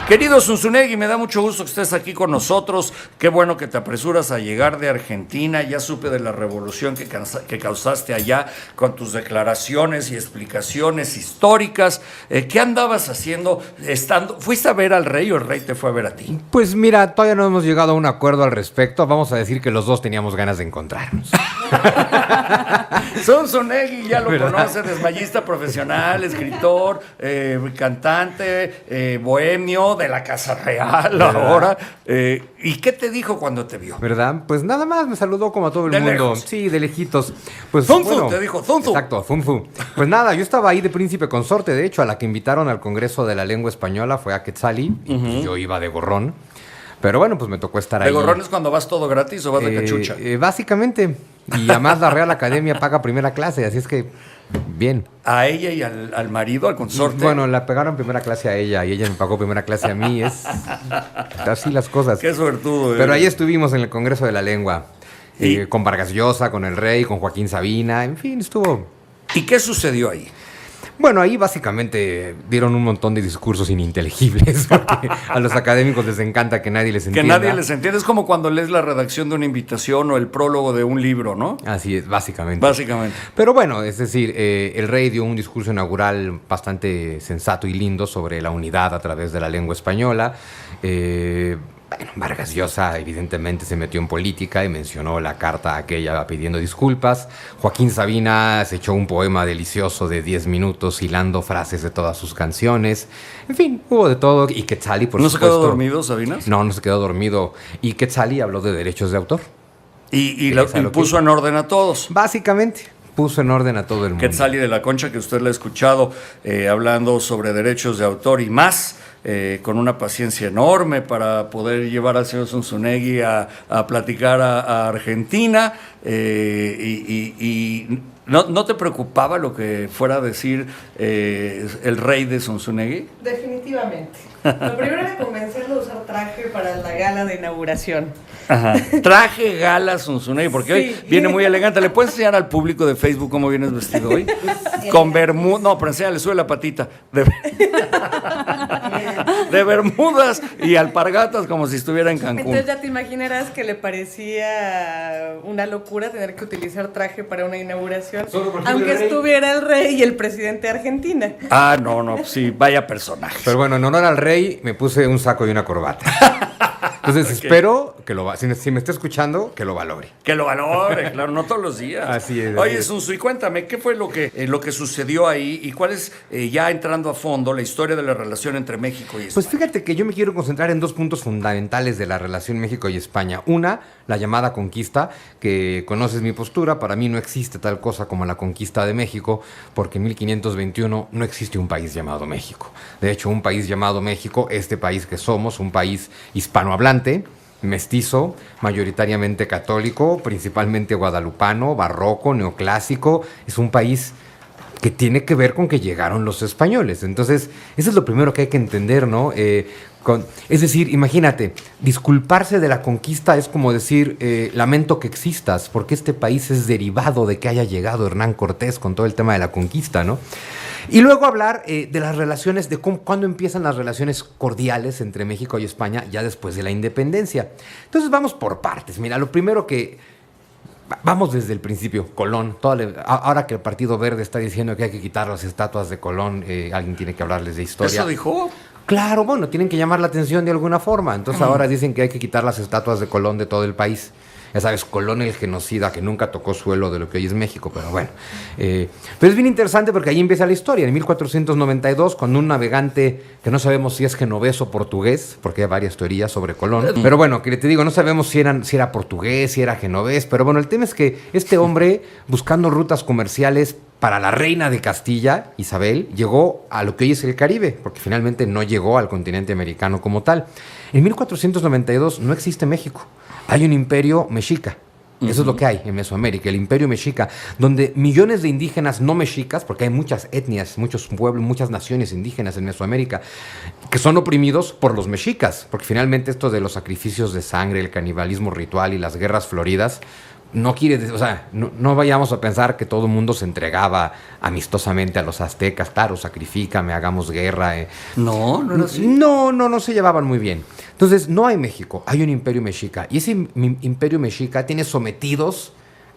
Querido Zunzunegui, me da mucho gusto que estés aquí con nosotros. Qué bueno que te apresuras a llegar de Argentina. Ya supe de la revolución que causaste allá con tus declaraciones y explicaciones históricas. ¿Qué andabas haciendo? ¿Fuiste a ver al rey o el rey te fue a ver a ti? Pues mira, todavía no hemos llegado a un acuerdo al respecto. Vamos a decir que los dos teníamos ganas de encontrarnos. Zunzunegui ya lo conoce, desmayista profesional, escritor, cantante, bohemio de la Casa Real, ¿verdad? Ahora. ¿Y qué te dijo cuando te vio? ¿Verdad? Pues nada más me saludó como a todo el de mundo. Lejos. Sí, de lejitos. Pues, Zunzu, bueno, te dijo, Zunzu. Exacto, Zunzu. Pues nada, yo estaba ahí de príncipe consorte. De hecho, a la que invitaron al Congreso de la Lengua Española fue a Quetzalí. Y pues yo iba de gorrón. Pero bueno, pues me tocó estar ahí. ¿De gorrón es cuando vas todo gratis o vas de cachucha? Básicamente. Y además la Real Academia paga primera clase, así es que bien. ¿A ella y al marido, al consorte? Bueno, la pegaron primera clase a ella y ella me pagó primera clase a mí. Es así las cosas. Qué suertudo. Pero ahí estuvimos en el Congreso de la Lengua. Con Vargas Llosa, con el rey, con Joaquín Sabina. En fin, estuvo... ¿Y qué sucedió ahí? Bueno, ahí básicamente dieron un montón de discursos ininteligibles, porque a los académicos les encanta que nadie les entienda. Que nadie les entienda. Es como cuando lees la redacción de una invitación o el prólogo de un libro, ¿no? Así es, básicamente. Básicamente. Pero bueno, es decir, el rey dio un discurso inaugural bastante sensato y lindo sobre la unidad a través de la lengua española. Bueno, Vargas Llosa evidentemente se metió en política y mencionó la carta aquella pidiendo disculpas. Joaquín Sabina se echó un poema delicioso de 10 minutos hilando frases de todas sus canciones. En fin, hubo de todo. Y Quetzalí, por supuesto... ¿No se quedó dormido, Sabinas? No se quedó dormido. Y Quetzalí habló de derechos de autor. Y puso en orden a todos. Básicamente. Puso en orden a todo el mundo. Quetzalí de la Concha, que usted la ha escuchado hablando sobre derechos de autor y más, con una paciencia enorme para poder llevar al señor Zunzunegui a platicar a Argentina. Y ¿no te preocupaba lo que fuera a decir el rey de Zunzunegui? Definitivamente. Lo primero era convencerlo de usar traje para la gala de inauguración. Ajá. Traje gala Zunzunegui, porque Sí. hoy viene muy elegante. ¿Le puedes enseñar al público de Facebook cómo vienes vestido hoy? Con bermudas. No, pero enséñale, sube la patita. De bermudas y alpargatas como si estuviera en Cancún. Entonces ya te imaginarás que le parecía una locura tener que utilizar traje para una inauguración, aunque estuviera el rey y el presidente de Argentina. Ah, no, sí, vaya personaje. Pero bueno, en honor al rey me puse un saco y una corbata. Entonces espero que si me está escuchando, que lo valore. Que lo valore, claro, no todos los días. Así es. Oye, Zunzu, y cuéntame, ¿qué fue lo que sucedió ahí y cuál es, ya entrando a fondo, la historia de la relación entre México y España? Pues fíjate que yo me quiero concentrar en dos puntos fundamentales de la relación México y España. Una, la llamada conquista, que conoces mi postura. Para mí no existe tal cosa como la conquista de México, porque en 1521 no existe un país llamado México. De hecho, un país llamado México, este país que somos, un país hispanohablante, mestizo, mayoritariamente católico, principalmente guadalupano, barroco, neoclásico, es un país que tiene que ver con que llegaron los españoles. Entonces, eso es lo primero que hay que entender, ¿no? Es decir, imagínate, disculparse de la conquista es como decir, lamento que existas, porque este país es derivado de que haya llegado Hernán Cortés con todo el tema de la conquista, ¿no? Y luego hablar de las relaciones, de cuándo empiezan las relaciones cordiales entre México y España ya después de la independencia. Entonces vamos por partes. Mira, lo primero vamos desde el principio, Colón. Ahora que el Partido Verde está diciendo que hay que quitar las estatuas de Colón, alguien tiene que hablarles de historia. ¿Eso dijo? Claro, bueno, tienen que llamar la atención de alguna forma. Entonces ahora dicen que hay que quitar las estatuas de Colón de todo el país. Ya sabes, Colón el genocida que nunca tocó suelo de lo que hoy es México, pero bueno. Pero es bien interesante porque ahí empieza la historia. En 1492, cuando un navegante, que no sabemos si es genovés o portugués, porque hay varias teorías sobre Colón, pero bueno, que te digo, no sabemos si era portugués, si era genovés, pero bueno, el tema es que este hombre, buscando rutas comerciales para la reina de Castilla, Isabel, llegó a lo que hoy es el Caribe, porque finalmente no llegó al continente americano como tal. En 1492 no existe México. Hay un imperio mexica. Eso es lo que hay en Mesoamérica, el imperio mexica, donde millones de indígenas no mexicas, porque hay muchas etnias, muchos pueblos, muchas naciones indígenas en Mesoamérica, que son oprimidos por los mexicas, porque finalmente esto de los sacrificios de sangre, el canibalismo ritual y las guerras floridas, no quiere decir, o sea, no vayamos a pensar que todo el mundo se entregaba amistosamente a los aztecas, claro, sacrifícame, hagamos guerra. No era así. No se llevaban muy bien. Entonces, no hay México, hay un imperio mexica. Y ese imperio mexica tiene sometidos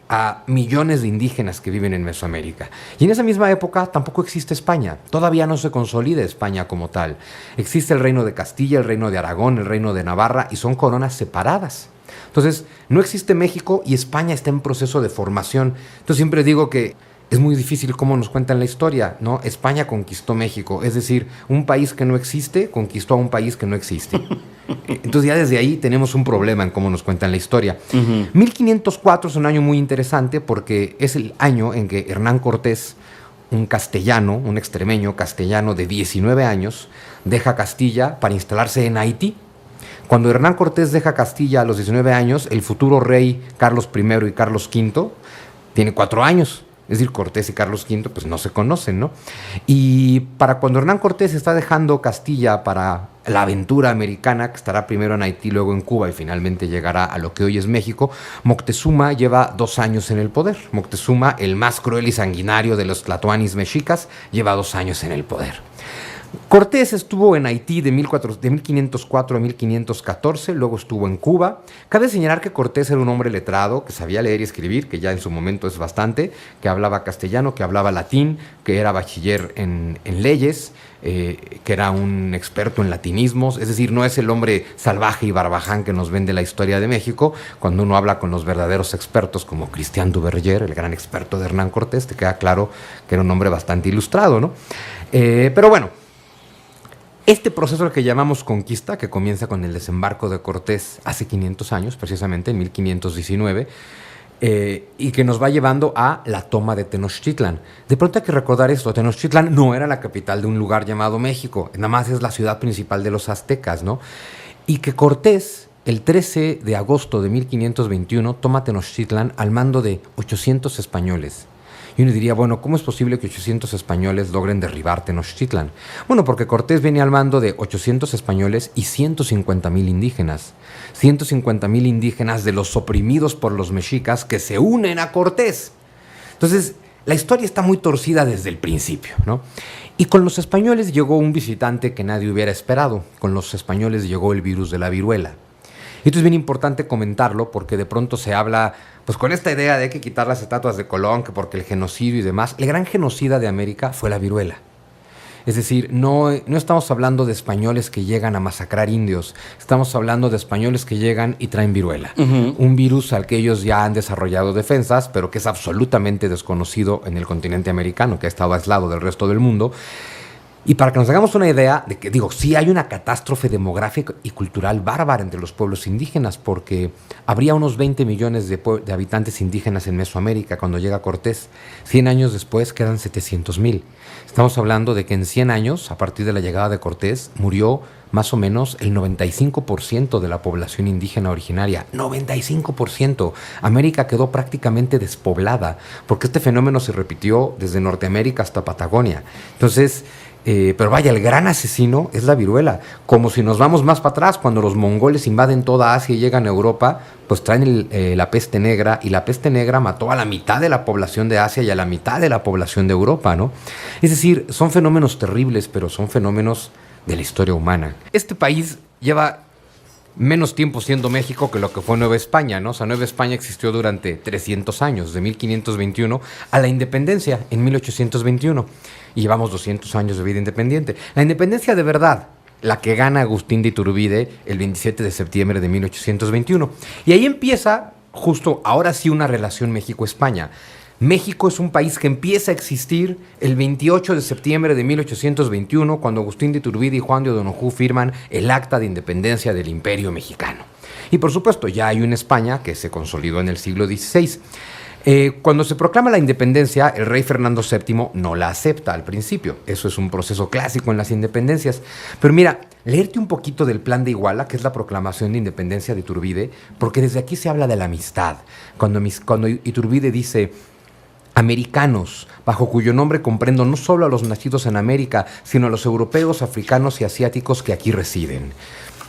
a millones de indígenas que viven en Mesoamérica. Y en esa misma época tampoco existe España. Todavía no se consolida España como tal. Existe el reino de Castilla, el reino de Aragón, el reino de Navarra, y son coronas separadas. Entonces, no existe México y España está en proceso de formación. Entonces, siempre digo que es muy difícil cómo nos cuentan la historia, ¿no? España conquistó México, es decir, un país que no existe conquistó a un país que no existe. Entonces, ya desde ahí tenemos un problema en cómo nos cuentan la historia. 1504 es un año muy interesante porque es el año en que Hernán Cortés, un castellano, un extremeño castellano de 19 años, deja Castilla para instalarse en Haití. Cuando Hernán Cortés deja Castilla a los 19 años, el futuro rey Carlos I y Carlos V tiene 4 años. Es decir, Cortés y Carlos V pues no se conocen, ¿no? Y para cuando Hernán Cortés está dejando Castilla para la aventura americana, que estará primero en Haití, luego en Cuba y finalmente llegará a lo que hoy es México, Moctezuma lleva 2 años en el poder. Moctezuma, el más cruel y sanguinario de los tlatoanis mexicas, lleva 2 años en el poder. Cortés estuvo en Haití de 1504 a 1514, luego estuvo en Cuba. Cabe señalar que Cortés era un hombre letrado, que sabía leer y escribir, que ya en su momento es bastante, que hablaba castellano, que hablaba latín, que era bachiller en leyes, que era un experto en latinismos. Es decir, no es el hombre salvaje y barbaján que nos vende la historia de México. Cuando uno habla con los verdaderos expertos, como Christian Duverger, el gran experto de Hernán Cortés, te queda claro que era un hombre bastante ilustrado, ¿no? Pero bueno, este proceso al que llamamos conquista, que comienza con el desembarco de Cortés hace 500 años, precisamente en 1519, y que nos va llevando a la toma de Tenochtitlan. De pronto hay que recordar esto: Tenochtitlan no era la capital de un lugar llamado México, nada más es la ciudad principal de los aztecas, ¿no? Y que Cortés, el 13 de agosto de 1521, toma Tenochtitlan al mando de 800 españoles. Y uno diría, bueno, ¿cómo es posible que 800 españoles logren derribar Tenochtitlan? Bueno, porque Cortés viene al mando de 800 españoles y 150,000 indígenas. 150,000 indígenas de los oprimidos por los mexicas que se unen a Cortés. Entonces, la historia está muy torcida desde el principio, ¿no? Y con los españoles llegó un visitante que nadie hubiera esperado. Con los españoles llegó el virus de la viruela. Y esto es bien importante comentarlo porque de pronto se habla, pues con esta idea de que hay que quitar las estatuas de Colón, que porque el genocidio y demás. El gran genocida de América fue la viruela. Es decir, no estamos hablando de españoles que llegan a masacrar indios, estamos hablando de españoles que llegan y traen viruela. Un virus al que ellos ya han desarrollado defensas, pero que es absolutamente desconocido en el continente americano, que ha estado aislado del resto del mundo. Y para que nos hagamos una idea de que, sí hay una catástrofe demográfica y cultural bárbara entre los pueblos indígenas, porque habría unos 20 millones de habitantes indígenas en Mesoamérica cuando llega Cortés. 100 años después quedan 700,000. Estamos hablando de que en 100 años, a partir de la llegada de Cortés, murió más o menos el 95% de la población indígena originaria. 95%. América quedó prácticamente despoblada, porque este fenómeno se repitió desde Norteamérica hasta Patagonia. Entonces, pero vaya, el gran asesino es la viruela. Como si nos vamos más para atrás, cuando los mongoles invaden toda Asia y llegan a Europa, pues traen la peste negra, y la peste negra mató a la mitad de la población de Asia y a la mitad de la población de Europa, ¿no? Es decir, son fenómenos terribles, pero son fenómenos de la historia humana. Este país lleva menos tiempo siendo México que lo que fue Nueva España, ¿no? O sea, Nueva España existió durante 300 años, de 1521 a la independencia en 1821. Y llevamos 200 años de vida independiente. La independencia de verdad, la que gana Agustín de Iturbide el 27 de septiembre de 1821. Y ahí empieza, justo ahora sí, una relación México-España. México es un país que empieza a existir el 28 de septiembre de 1821, cuando Agustín de Iturbide y Juan de O'Donoghue firman el Acta de Independencia del Imperio Mexicano. Y por supuesto, ya hay una España que se consolidó en el siglo XVI. Cuando se proclama la independencia, el rey Fernando VII no la acepta al principio. Eso es un proceso clásico en las independencias. Pero mira, leerte un poquito del Plan de Iguala, que es la proclamación de independencia de Iturbide, porque desde aquí se habla de la amistad. Cuando Iturbide dice: americanos, bajo cuyo nombre comprendo no solo a los nacidos en América, sino a los europeos, africanos y asiáticos que aquí residen.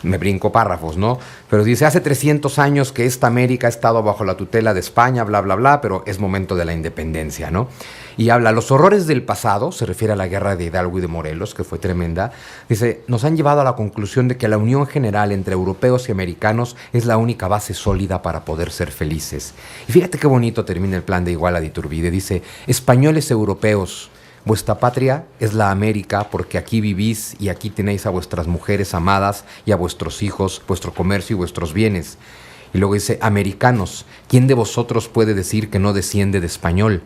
me brinco párrafos, ¿no? Pero dice, hace 300 años que esta América ha estado bajo la tutela de España, bla, bla, bla, pero es momento de la independencia, ¿no? Y habla, los horrores del pasado, se refiere a la guerra de Hidalgo y de Morelos, que fue tremenda, dice, nos han llevado a la conclusión de que la unión general entre europeos y americanos es la única base sólida para poder ser felices. Y fíjate qué bonito termina el plan de Iguala de Iturbide, dice, españoles europeos, vuestra patria es la América porque aquí vivís y aquí tenéis a vuestras mujeres amadas y a vuestros hijos, vuestro comercio y vuestros bienes. Y luego dice, americanos, ¿quién de vosotros puede decir que no desciende de español?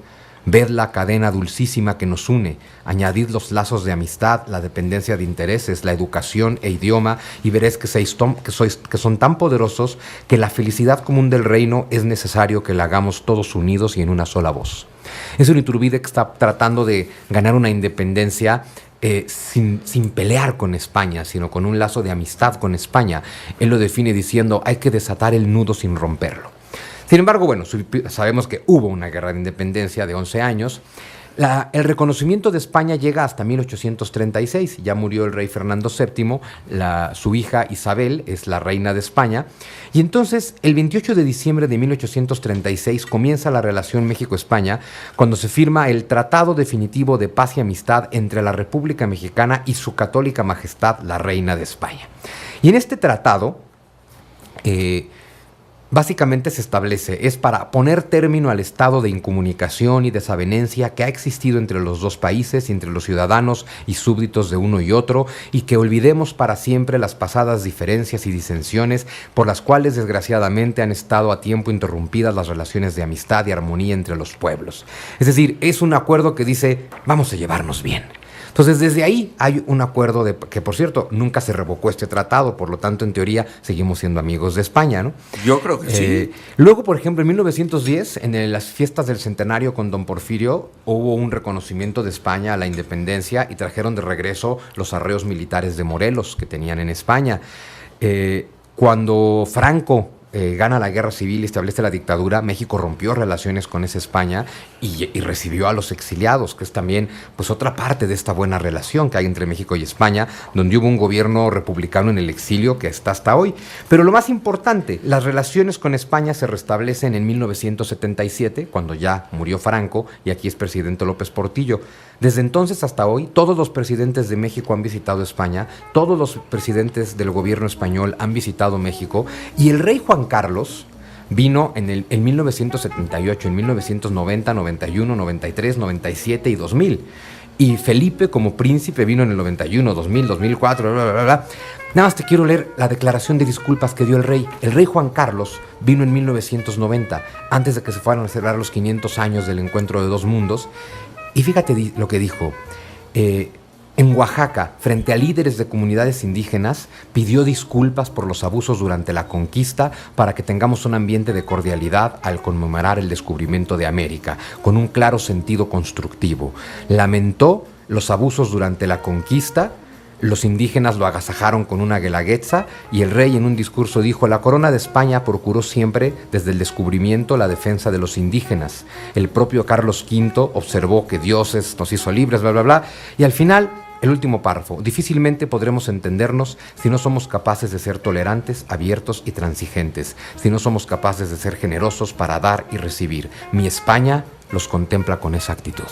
Ved la cadena dulcísima que nos une, añadid los lazos de amistad, la dependencia de intereses, la educación e idioma, y veréis que son tan poderosos que la felicidad común del reino es necesario que la hagamos todos unidos y en una sola voz. Es un Iturbide que está tratando de ganar una independencia sin pelear con España, sino con un lazo de amistad con España. Él lo define diciendo, hay que desatar el nudo sin romperlo. Sin embargo, bueno, sabemos que hubo una guerra de independencia de 11 años. El reconocimiento de España llega hasta 1836. Ya murió el rey Fernando VII, su hija Isabel es la reina de España. Y entonces, el 28 de diciembre de 1836 comienza la relación México-España cuando se firma el Tratado Definitivo de Paz y Amistad entre la República Mexicana y su católica majestad, la reina de España. Y en este tratado, básicamente se establece, es para poner término al estado de incomunicación y desavenencia que ha existido entre los dos países y entre los ciudadanos y súbditos de uno y otro, y que olvidemos para siempre las pasadas diferencias y disensiones por las cuales desgraciadamente han estado a tiempo interrumpidas las relaciones de amistad y armonía entre los pueblos. Es decir, es un acuerdo que dice, vamos a llevarnos bien. Entonces, desde ahí hay un acuerdo que, por cierto, nunca se revocó este tratado, por lo tanto, en teoría, seguimos siendo amigos de España, ¿no? Yo creo que sí. Luego, por ejemplo, en 1910, en las fiestas del centenario con don Porfirio, hubo un reconocimiento de España a la independencia y trajeron de regreso los arreos militares de Morelos que tenían en España. Cuando Franco gana la guerra civil y establece la dictadura, México rompió relaciones con esa España y recibió a los exiliados, que es también pues otra parte de esta buena relación que hay entre México y España, donde hubo un gobierno republicano en el exilio que está hasta hoy. Pero lo más importante, las relaciones con España se restablecen en 1977, cuando ya murió Franco y aquí es presidente López Portillo. Desde entonces hasta hoy, todos los presidentes de México han visitado España, todos los presidentes del gobierno español han visitado México, y el rey Juan Carlos vino en 1978, en 1990, 91, 93, 97 y 2000. Y Felipe como príncipe vino en el 91, 2000, 2004, bla, bla, bla, bla. Nada más te quiero leer la declaración de disculpas que dio el rey. El rey Juan Carlos vino en 1990, antes de que se fueran a celebrar los 500 años del encuentro de dos mundos. Y fíjate lo que dijo. En Oaxaca, frente a líderes de comunidades indígenas, pidió disculpas por los abusos durante la conquista para que tengamos un ambiente de cordialidad al conmemorar el descubrimiento de América, con un claro sentido constructivo. Lamentó los abusos durante la conquista. Los indígenas lo agasajaron con una guelaguetza y el rey en un discurso dijo: la corona de España procuró siempre desde el descubrimiento la defensa de los indígenas. El propio Carlos V observó que dioses nos hizo libres, bla, bla, bla. Y al final, el último párrafo: difícilmente podremos entendernos si no somos capaces de ser tolerantes, abiertos y transigentes, si no somos capaces de ser generosos para dar y recibir. Mi España los contempla con esa actitud.